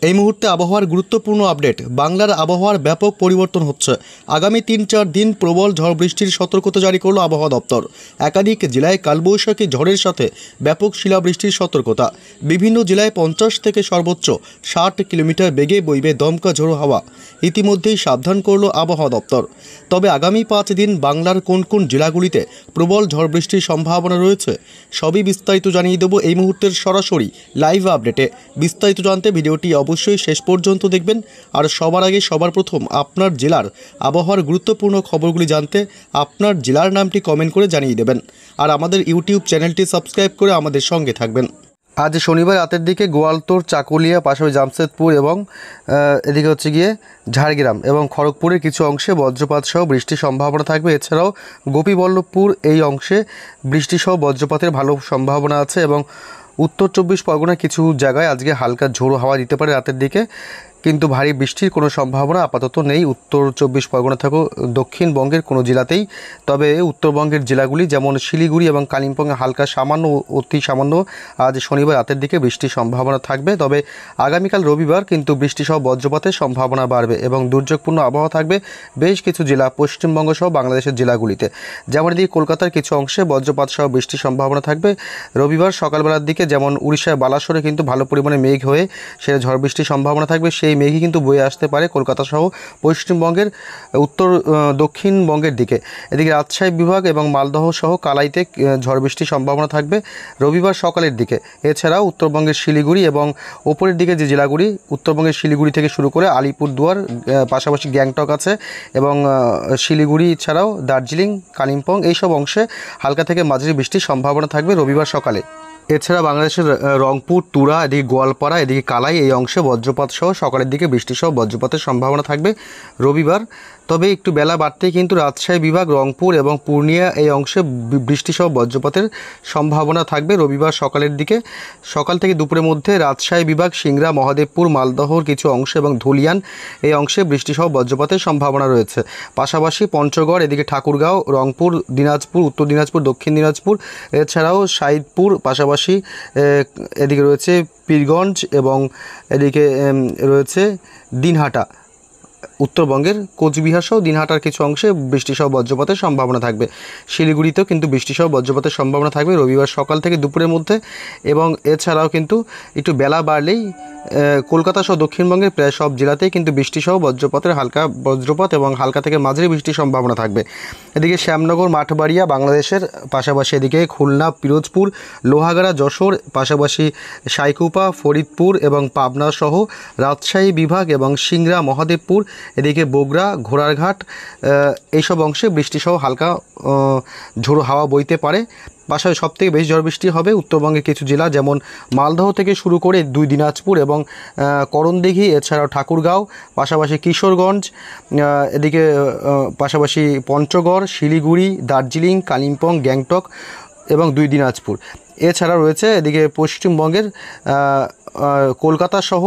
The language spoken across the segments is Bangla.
এই মুহূর্তে আবহাওয়ার গুরুত্বপূর্ণ আপডেট। বাংলার আবহাওয়ার ব্যাপক পরিবর্তন হচ্ছে। আগামী ৩-৪ দিন প্রবল ঝড় বৃষ্টির সতর্কতা জারি করল আবহাওয়া দপ্তর। একাধিক জেলায় কালবৈশাখী ঝড়ের সাথে ব্যাপক শিলাবৃষ্টির সতর্কতা। বিভিন্ন জেলায় 50 থেকে সর্বোচ্চ 60 কিলোমিটার বেগে বইবে দমকা ঝোড়ো হাওয়া। ইতিমধ্যেই সাবধান করল আবহাওয়া দপ্তর। তবে আগামী 5 দিন বাংলার কোন কোন জেলাগুলিতে প্রবল ঝড় বৃষ্টির সম্ভাবনা রয়েছে সবই বিস্তারিত জানিয়ে দেব এই মুহূর্তের সরাসরি লাইভ আপডেটে। বিস্তারিত জানতে ভিডিওটি অবশ্যই শেষ পর্যন্ত দেখবেন। আর সবার আগে সবার প্রথম আপনার জেলার আবহাওয়ার গুরুত্বপূর্ণ খবরগুলি জানতে আপনার জেলার নামটি কমেন্ট করে জানিয়ে দেবেন। আর আমাদের ইউটিউব চ্যানেলটি সাবস্ক্রাইব করে আমাদের সঙ্গে থাকবেন। আজ শনিবার রাতের দিকে গোয়ালতোড়, চাকুলিয়া, পাশাপাশি জামশেদপুর এবং এদিকে হচ্ছে গিয়ে ঝাড়গ্রাম এবং খড়গপুরের কিছু অংশে বজ্রপাত সহ বৃষ্টির সম্ভাবনা থাকবে। এছাড়াও গোপীবল্লভপুর এই অংশে বৃষ্টি সহ বজ্রপাতের ভালো সম্ভাবনা আছে এবং উত্তর 24 পরগনার কিছু জায়গায় আজকে হালকা ঝোড়ো হাওয়া দিতে পারে রাতের দিকে, কিন্তু ভারী বৃষ্টির কোনো সম্ভাবনা আপাতত নেই উত্তর 24 পরগনা থেকে দক্ষিণবঙ্গের কোনো জেলাতেই। তবে উত্তরবঙ্গের জেলাগুলি যেমন শিলিগুড়ি এবং কালিম্পংয়ে হালকা সামান্য অতি সামান্য আজ শনিবার রাতের দিকে বৃষ্টির সম্ভাবনা থাকবে। তবে আগামীকাল রবিবার কিন্তু বৃষ্টিসহ বজ্রপাতের সম্ভাবনা বাড়বে এবং দুর্যোগপূর্ণ আবহাওয়া থাকবে বেশ কিছু জেলা পশ্চিমবঙ্গ সহ বাংলাদেশের জেলাগুলিতে। যেমন এদিকে কলকাতার কিছু অংশে বজ্রপাত সহ বৃষ্টির সম্ভাবনা থাকবে রবিবার সকালবেলার দিকে। যেমন উড়িষ্যার বালাসোরে কিন্তু ভালো পরিমাণে মেঘ হয়ে সেটা ঝড় বৃষ্টির সম্ভাবনা থাকবে। এই মেঘই কিন্তু বয়ে আসতে পারে কলকাতা সহ পশ্চিমবঙ্গের উত্তর দক্ষিণবঙ্গের দিকে। এদিকে রাজশাহী বিভাগ এবং মালদহ সহ কালাইতে ঝড় বৃষ্টির সম্ভাবনা থাকবে রবিবার সকালের দিকে। এছাড়াও উত্তরবঙ্গের শিলিগুড়ি এবং ওপরের দিকে যে জেলাগুলি উত্তরবঙ্গের শিলিগুড়ি থেকে শুরু করে আলিপুরদুয়ার, পাশাপাশি গ্যাংটক আছে এবং শিলিগুড়ি ছাড়াও দার্জিলিং, কালিম্পং এইসব অংশে হালকা থেকে মাঝারি বৃষ্টির সম্ভাবনা থাকবে রবিবার সকালে। এছাড়া বাংলাদেশের রংপুর, তুরা, এদিকে গোয়ালপাড়া, এদিকে কালাই এই অংশে বজ্রপাত সহ সকালের দিকে বৃষ্টি সহ বজ্রপাতের সম্ভাবনা থাকবে রবিবার। তবে একটু বেলা বাড়তেই কিন্তু রাজশাহী বিভাগ, রংপুর এবং পূর্ণিয়া এই অংশে বৃষ্টি সহ বজ্রপাতের সম্ভাবনা থাকবে রবিবার সকালের দিকে। সকাল থেকে দুপুরের মধ্যে রাজশাহী বিভাগ, সিংড়া, মহাদেবপুর, মালদহর কিছু অংশ এবং ধুলিয়ান এই অংশে বৃষ্টি সহ বজ্রপাতের সম্ভাবনা রয়েছে। পাশাপাশি পঞ্চগড়, এদিকে ঠাকুরগাঁও, রংপুর, দিনাজপুর, উত্তর দিনাজপুর, দক্ষিণ দিনাজপুর, এছাড়াও সাইদপুর, পাশাপাশি এদিকে রয়েছে পীরগঞ্জ এবং এদিকে রয়েছে দিনহাটা। উত্তরবঙ্গের কোচবিহার সহ দিনহাটার কিছু অংশে বৃষ্টিসহ বজ্রপাতের সম্ভাবনা থাকবে। শিলিগুড়িতেও কিন্তু বৃষ্টিসহ বজ্রপাতের সম্ভাবনা থাকবে রবিবার সকাল থেকে দুপুরের মধ্যে। এবং এছাড়াও কিন্তু একটু বেলা বাড়লেই কলকাতা সহ দক্ষিণবঙ্গের প্রায় সব জেলাতেই কিন্তু বৃষ্টিসহ হালকা বজ্রপাত এবং হালকা থেকে মাঝারি বৃষ্টির সম্ভাবনা থাকবে। এদিকে শ্যামনগর, মাঠবাড়িয়া বাংলাদেশের, পাশাপাশি এদিকে খুলনা, পিরোজপুর, লোহাগাড়া, যশোর, পাশাপাশি সাইকুপা, ফরিদপুর এবং পাবনা সহ রাজশাহী বিভাগ এবং সিংড়া, মহাদেবপুর, এদিকে বগুড়া, ঘোড়ারঘাট এইসব অংশে বৃষ্টিসহ হালকা ঝোড়ো হাওয়া বইতে পারে। পাশাপাশি সবথেকে বেশি ঝড় বৃষ্টি হবে উত্তরবঙ্গের কিছু জেলা যেমন মালদহ থেকে শুরু করে দুই দিনাজপুর এবং করণদিঘি, এছাড়াও ঠাকুরগাঁও, পাশাপাশি কিশোরগঞ্জ, এদিকে পাশাপাশি পঞ্চগড়, শিলিগুড়ি, দার্জিলিং, কালিম্পং, গ্যাংটক এবং দুই দিনাজপুর। এছাড়া রয়েছে এদিকে পশ্চিমবঙ্গের কলকাতা সহ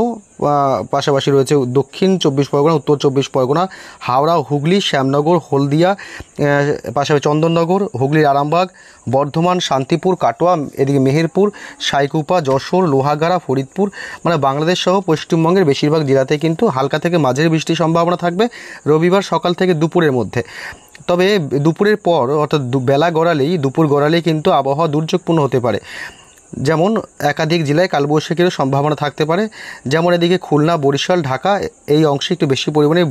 পাশাপাশি রয়েছে দক্ষিণ 24 পরগনা, উত্তর 24 পরগনা, হাওড়া, হুগলি, শ্যামনগর, হলদিয়া, পাশাপাশি চন্দননগর, হুগলির আরামবাগ, বর্ধমান, শান্তিপুর, কাটোয়া, এদিকে মেহেরপুর, সাইকুপা, যশোর, লোহাগাড়া, ফরিদপুর, মানে বাংলাদেশ সহ পশ্চিমবঙ্গের বেশিরভাগ জেলাতে কিন্তু হালকা থেকে মাঝারি বৃষ্টির সম্ভাবনা থাকবে রবিবার সকাল থেকে দুপুরের মধ্যে। তবে দুপুরের পর অর্থাৎ বেলা গড়ালেই দুপুর গড়ালেই কিন্তু আবহাওয়া দুর্যোগপূর্ণ হতে পারে। যেমন একাধিক জেলায় কালবৈশাখীরও সম্ভাবনা থাকতে পারে। যেমন এদিকে খুলনা, বরিশাল, ঢাকা এই অংশে একটু বেশি পরিমাণে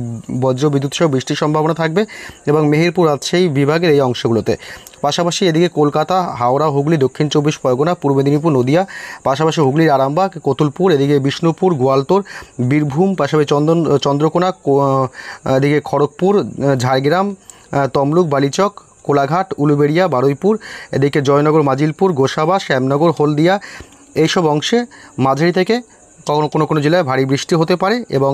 বজ্র বিদ্যুৎ সহ বৃষ্টির সম্ভাবনা থাকবে এবং মেহেরপুর, রাজশাহী বিভাগের এই অংশগুলোতে। পাশাপাশি এদিকে কলকাতা, হাওড়া, হুগলি, দক্ষিণ 24 পরগনা, পূর্ব মেদিনীপুর, নদিয়া, পাশাপাশি হুগলির আরামবাগ, কতুলপুর, এদিকে বিষ্ণুপুর, গোয়ালতোড়, বীরভূম, পাশাপাশি চন্দ্রকোনা, এদিকে খড়গপুর, ঝাড়গ্রাম, তমলুক, বালিচক, কোলাঘাট, উলুবেড়িয়া, বারুইপুর, এদিকে জয়নগর, মাজিলপুর, গোসাবা, শ্যামনগর, হলদিয়া এইসব অংশে মাঝারি থেকে কোনো জেলায় ভারী বৃষ্টি হতে পারে এবং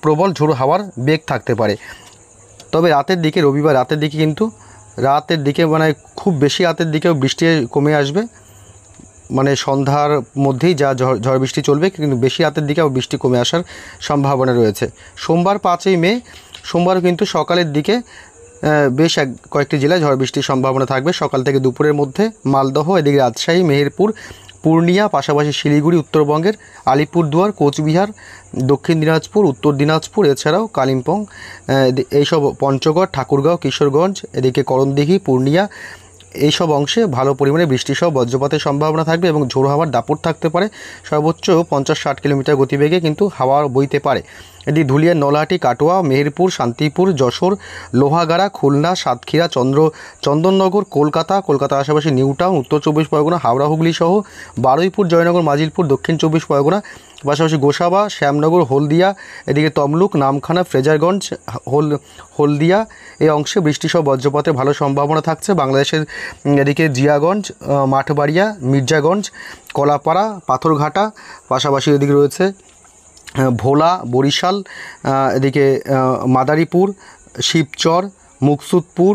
প্রবল ঝোড়ো হাওয়ার বেগ থাকতে পারে। তবে রাতের দিকে রবিবার রাতের দিকে কিন্তু মানে খুব বেশি রাতের দিকেও বৃষ্টি কমে আসবে, মানে সন্ধ্যার মধ্যেই যা ঝড় বৃষ্টি চলবে, কিন্তু বেশি রাতের দিকে বৃষ্টি কমে আসার সম্ভাবনা রয়েছে। সোমবার 5ই মে সোমবারও কিন্তু সকালের দিকে বেশ কয়েকটি জেলায় ঝড় বৃষ্টির সম্ভাবনা থাকবে সকাল থেকে দুপুরের মধ্যে। মালদহ, এদিকে রাজশাহী, মেহেরপুর, পূর্ণিয়া, পাশাপাশি শিলিগুড়ি উত্তরবঙ্গের, আলিপুরদুয়ার, কোচবিহার, দক্ষিণ দিনাজপুর, উত্তর দিনাজপুর, এছাড়াও কালিম্পং, এইসব পঞ্চগড়, ঠাকুরগাঁও, কিশোরগঞ্জ, এদিকে করণদিঘি, পূর্ণিয়া, এইসব অংশে ভালো পরিমাণে বৃষ্টিসহ বজ্রপাতের সম্ভাবনা থাকবে এবং ঝোড়ো হাওয়ার দাপট থাকতে পারে। সর্বোচ্চ 50-60 কিলোমিটার গতিবেগে কিন্তু হাওয়া বইতে পারে। এদিকে ধুলিয়ার নলহাটি, কাটোয়া, মেহেরপুর, শান্তিপুর, যশোর, লোহাগাড়া, খুলনা, সাতক্ষীরা, চন্দননগর, কলকাতার আশেপাশে নিউ টাউন, উত্তর 24 পরগনা, হাওড়া হুগলি সহ বারুইপুর, জয়নগর, মাজিলপুর, দক্ষিণ 24 পরগনা, পাশাপাশি গোসাবা, শ্যামনগর, হলদিয়া, এদিকে তমলুক, নামখানা, ফ্রেজারগঞ্জ, হলদিয়া এই অংশে বৃষ্টিসহ বজ্রপাতের ভালো সম্ভাবনা থাকছে। বাংলাদেশের এদিকে জিয়াগঞ্জ, মাঠবাড়িয়া, মির্জাগঞ্জ, কলাপাড়া, পাথরঘাটা, পাশাপাশি এদিকে রয়েছে ভোলা, বরিশাল, এদিকে মাদারীপুর, শিবচর, মুকসুদপুর,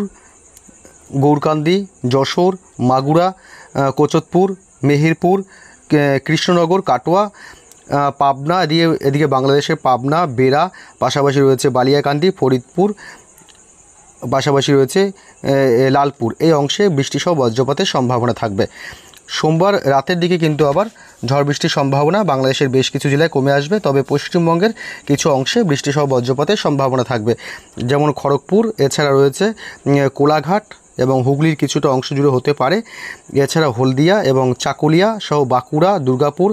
গৌরকান্দি, যশোর, মাগুরা, কোচতপুর, মেহেরপুর, কৃষ্ণনগর, কাটোয়া, পাবনা, এদিকে বাংলাদেশের পাবনা, বেড়া, পাশাপাশি রয়েছে বালিয়াকান্দি, ফরিদপুর, পাশাপাশি রয়েছে লালপুর এই অংশে বৃষ্টিসহ বজ্রপাতের সম্ভাবনা থাকবে। সোমবার রাতের দিকে কিন্তু আবার ঝড় বৃষ্টির সম্ভাবনা বাংলাদেশের বেশ কিছু জেলায় কমে আসবে, তবে পশ্চিমবঙ্গের কিছু অংশে বৃষ্টিসহ বজ্রপাতের সম্ভাবনা থাকবে, যেমন খড়গপুর, এছাড়া রয়েছে কোলাঘাট এবং হুগলির কিছুটা অংশ জুড়ে হতে পারে। এছাড়া হলদিয়া এবং চাকুলিয়া সহ বাঁকুড়া, দুর্গাপুর,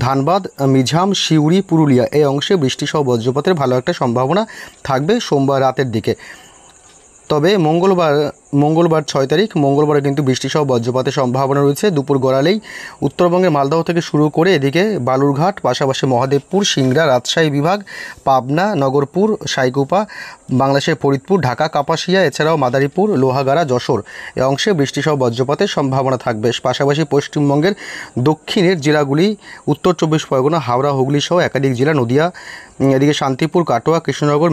ধানবাদ, মিঝাম, সিউড়ি, পুরুলিয়া এই অংশে বৃষ্টিসহ বজ্রপাতের ভালো একটা সম্ভাবনা থাকবে সোমবার রাতের দিকে। তবে মঙ্গলবার 6 তারিখ মঙ্গলবারে কিন্তু বৃষ্টিসহ বজ্রপাতের সম্ভাবনা রয়েছে দুপুর গড়ালেই। উত্তরবঙ্গের মালদহ থেকে শুরু করে এদিকে বালুরঘাট, পাশাপাশি মহাদেবপুর, সিংড়া, রাজশাহী বিভাগ, পাবনা, নগরপুর, সাইকুপা, বাংলাদেশের ফরিদপুর, ঢাকা, কাপাসিয়া, এছাড়াও মাদারীপুর, লোহাগাড়া, যশোর এ অংশে বৃষ্টিসহ বজ্রপাতের সম্ভাবনা থাকবে। পাশাপাশি পশ্চিমবঙ্গের দক্ষিণের জেলাগুলি উত্তর 24 পরগনা, হাওড়া, হুগলি সহ একাধিক জেলা, নদিয়া, এদিকে শান্তিপুর, কাটোয়া, কৃষ্ণনগর,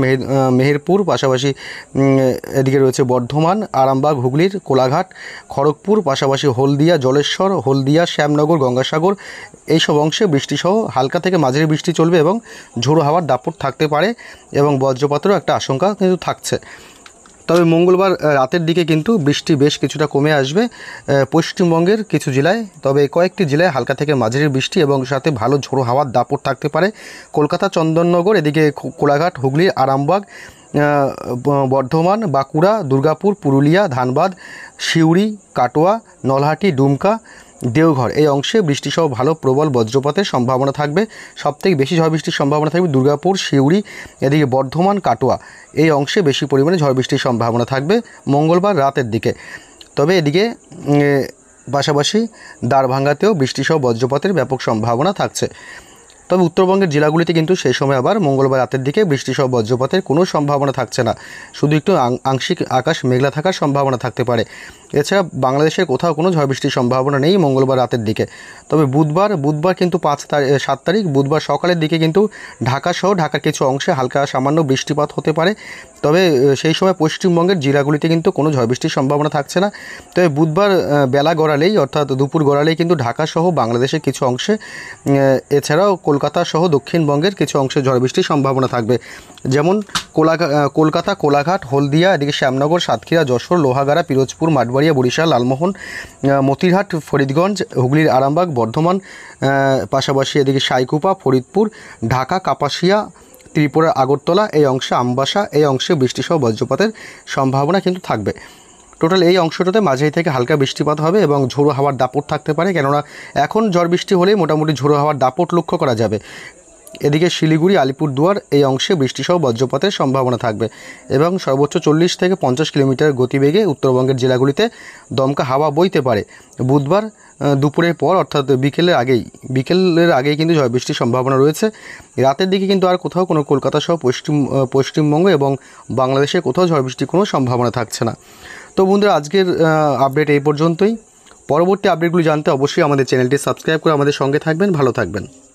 মেহেরপুর, পাশাপাশি এদিকে রয়েছে বর্ধমান, আরামবাগ, হুগলির কোলাঘাট, খড়গপুর, পাশাপাশি হলদিয়া, জলেশ্বর, হলদিয়া, শ্যামনগর, গঙ্গাসাগর এইসব অংশে বৃষ্টিসহ হালকা থেকে মাঝারি বৃষ্টি চলবে এবং ঝোড়ো হাওয়ার দাপট থাকতে পারে এবং বজ্রপাতেরও একটা আশঙ্কা কিন্তু থাকছে। তবে মঙ্গলবার রাতের দিকে কিন্তু বৃষ্টি বেশ কিছুটা কমে আসবে পশ্চিমবঙ্গের কিছু জেলায়, তবে কয়েকটি জেলায় হালকা থেকে মাঝারি বৃষ্টি এবং সাথে ভালো ঝোড়ো হাওয়ার দাপট থাকতে পারে। কলকাতা, চন্দননগর, এদিকে কোলাঘাট, হুগলি, আরামবাগ, বর্ধমান, বাঁকুড়া, দুর্গাপুর, পুরুলিয়া, ধানবাদ, সিউড়ি, কাটোয়া, নলহাটি, ডুমকা, দেওঘর এই অংশে বৃষ্টিসহ ভালো প্রবল বজ্রপাতের সম্ভাবনা থাকবে। সবথেকে বেশি ঝড় বৃষ্টির সম্ভাবনা থাকবে দুর্গাপুর, সিউড়ি, এদিকে বর্ধমান, কাটোয়া এই অংশে বেশি পরিমাণে ঝড় বৃষ্টির সম্ভাবনা থাকবে মঙ্গলবার রাতের দিকে। তবে এদিকে পাশাপাশি দারভাঙ্গাতেও বৃষ্টিসহ বজ্রপাতের ব্যাপক সম্ভাবনা থাকছে। তবে উত্তরবঙ্গের জেলাগুলিতে কিন্তু সেই সময় আবার মঙ্গলবার রাতের দিকে বৃষ্টিসহ বজ্রপাতের কোনো সম্ভাবনা থাকছে না, শুধু একটু আংশিক আকাশ মেঘলা থাকার সম্ভাবনা থাকতে পারে। এছাড়া বাংলাদেশের কোথাও কোনো ঝড় বৃষ্টির সম্ভাবনা নেই মঙ্গলবার রাতের দিকে। তবে বুধবার কিন্তু 7 তারিখ বুধবার সকালের দিকে কিন্তু ঢাকার কিছু অংশে হালকা সামান্য বৃষ্টিপাত হতে পারে, তবে সেই সময় পশ্চিমবঙ্গের জেলাগুলিতে কিন্তু কোনো ঝড় বৃষ্টির সম্ভাবনা থাকছে না। তবে বুধবার বেলা গড়ালেই অর্থাৎ দুপুর গড়ালেই কিন্তু ঢাকাসহ বাংলাদেশের কিছু অংশে, এছাড়াও কলকাতা সহ দক্ষিণবঙ্গের কিছু অংশে ঝড় বৃষ্টির সম্ভাবনা থাকবে, যেমন কলকাতা, কোলাঘাট, হলদিয়া, এদিকে শ্যামনগর, সাতক্ষীরা, যশোর, লোহাগাড়া, পিরোজপুর, মাঠবাড়িয়া, বরিশাল, লালমোহন, মতিরহাট, ফরিদগঞ্জ, হুগলির আরামবাগ, বর্ধমান, পাশাপাশি এদিকে সাইকুপা, ফরিদপুর, ঢাকা, কাপাসিয়া, ত্রিপুরার আগরতলা এই অংশে, আমবাসা এই অংশে বৃষ্টিসহ বজ্রপাতের সম্ভাবনা কিন্তু থাকবে। টোটাল এই অংশটাতে মাঝারি থেকে হালকা বৃষ্টিপাত হবে এবং ঝোড়ো হাওয়ার দাপট থাকতে পারে, কেননা এখন ঝড় বৃষ্টি হলেই মোটামুটি ঝোড়ো হাওয়ার দাপট লক্ষ্য করা যাবে। এদিকে শিলিগুড়ি, আলিপুরদুয়ার এই অংশে বৃষ্টিসহ বজ্রপাতের সম্ভাবনা থাকবে এবং সর্বোচ্চ 40 থেকে 50 কিলোমিটার গতিবেগে উত্তরবঙ্গের জেলাগুলিতে দমকা হাওয়া বইতে পারে। বুধবার দুপুরের পর অর্থাৎ বিকেলের আগেই কিন্তু ঝড় বৃষ্টির সম্ভাবনা রয়েছে। রাতের দিকে কিন্তু আর কোথাও কোনো কলকাতা সহ পশ্চিমবঙ্গ এবং বাংলাদেশের কোথাও ঝড় বৃষ্টির কোনো সম্ভাবনা থাকছে না। তো বন্ধুরা, আজকের আপডেট এই পর্যন্তই। পরবর্তী আপডেটগুলি জানতে অবশ্যই আমাদের চ্যানেলটি সাবস্ক্রাইব করে আমাদের সঙ্গে থাকবেন। ভালো থাকবেন।